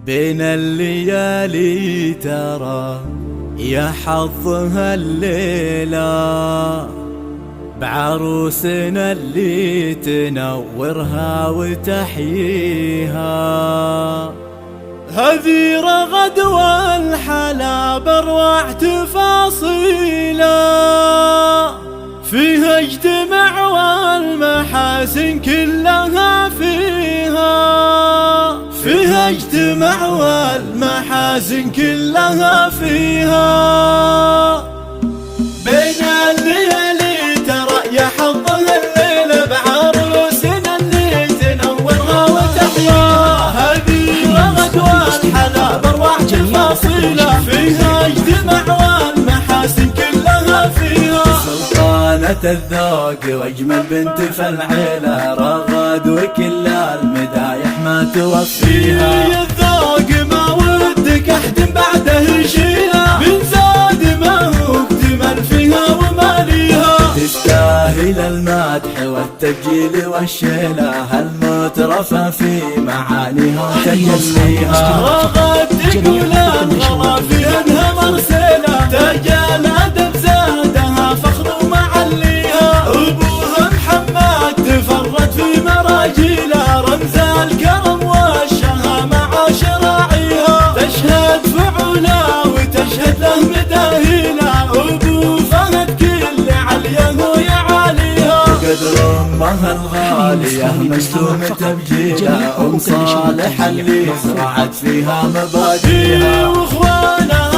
بين الليالي ترى يا حظها الليلة بعروسنا اللي تنورها وتحييها. هذي رغد والحلا بارواح تفاصيله فيها اجتمع والمحاسن كلها فيها اجتمع والمحاسن كلها فيها. بين الليالي ترى يا حظها الليلة بعروسنا اللي تنورها وتحياها. هذي رغد والحلا بارواح تفاصيله فيها اجتمع والمحاسن كلها فيها. سلطانة الذوق واجمل بنت في العيلة رغد وكل المدايح ما توفيها. يا الذوق ما ودك احد بعده يشيلها من زاد ما هو اكتمل فيها وماليها. تستاهل المدح والتبجيل والشيلة المترفة في معانيها وتجليها. رغد تقول الغلا فيها انها مرسلة تاج الادب زادها فخر ومعليها. ابوها محمد تفرد في مراجيله رمز الكرم والشهامة عشراعيها. تشهد فعوله وتشهد له مداهيله. ابو فهد كل عليه ويعاليها. قدر امها الغالية مسلوم تبجيله ام صالح اللي زرعت فيها مبادئها. واخوانها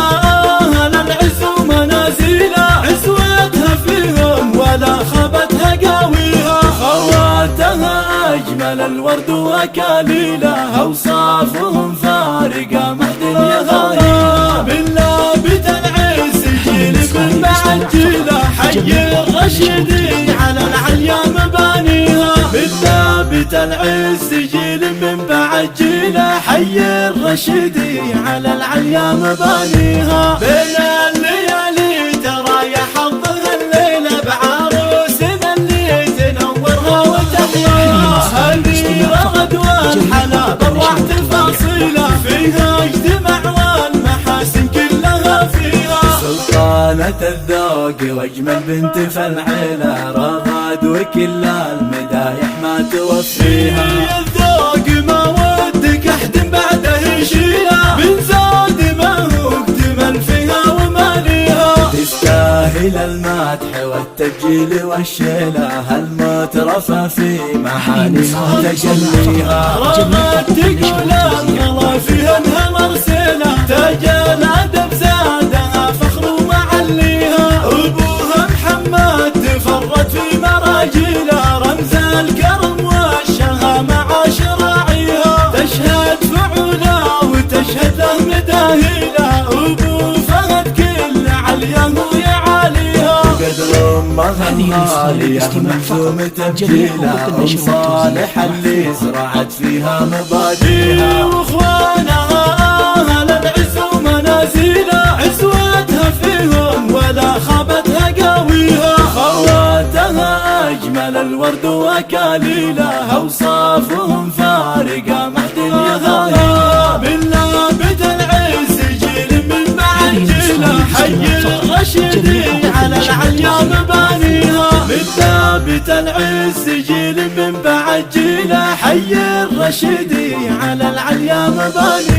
اهل العز ومنازلها عزوتها فيهم ولا خبتها قاويها. خواتها اجمل الورد واكاليلها اوصافهم فارقه محد يغايها. باللابت العز جيل من بعجيله حي الرشيدي على العليا مبانيها. باللابت العز جيل من بعجيله حي الرشيدي على العليا مبانيها. بين الليالي ترى يا حظها الليله بعروسنا اللي تنورها وتحياها. هذي رغد والحلا بارواح تفاصيله فيها اجتمع والمحاسن كلها فيها. سلطانة الذوق واجمل بنت في العيلة رغد وكل المدايح ما توفيها. الذوق ما ودك احد بعده يشيلها من زاد ما هو اكتمل فيها وماليها. تستاهل المدح والتبجيل والشيلة المترفة في معانيها وتجليها. رغد تقول الغلا فيها انها مرسلة تاج الادب زادها فخر ومعليها. ابوها محمد تفرد في مراجيله رمز الكرم والشهامة عشراعيها. تشهد فعوله وتشهد له مداهيله. ابو فهد كل عليه ويعاليها. قدر امها الغالية ملزوم تبجيله ام صالح اللي زرعت فيها مبادئها. واخوانها اهل العز ومنازلها عزوتها فيهم ولا خابتها قاويها. خواتها اجمل الورد واكاليلها اوصافهم فارقه محد يغايها. باللابد العز جيل من بعجيله حي الرشيدي على العليا مبانيها. باللابد العز جيل من بعجيله حي الرشيدي على العليا مبانيها.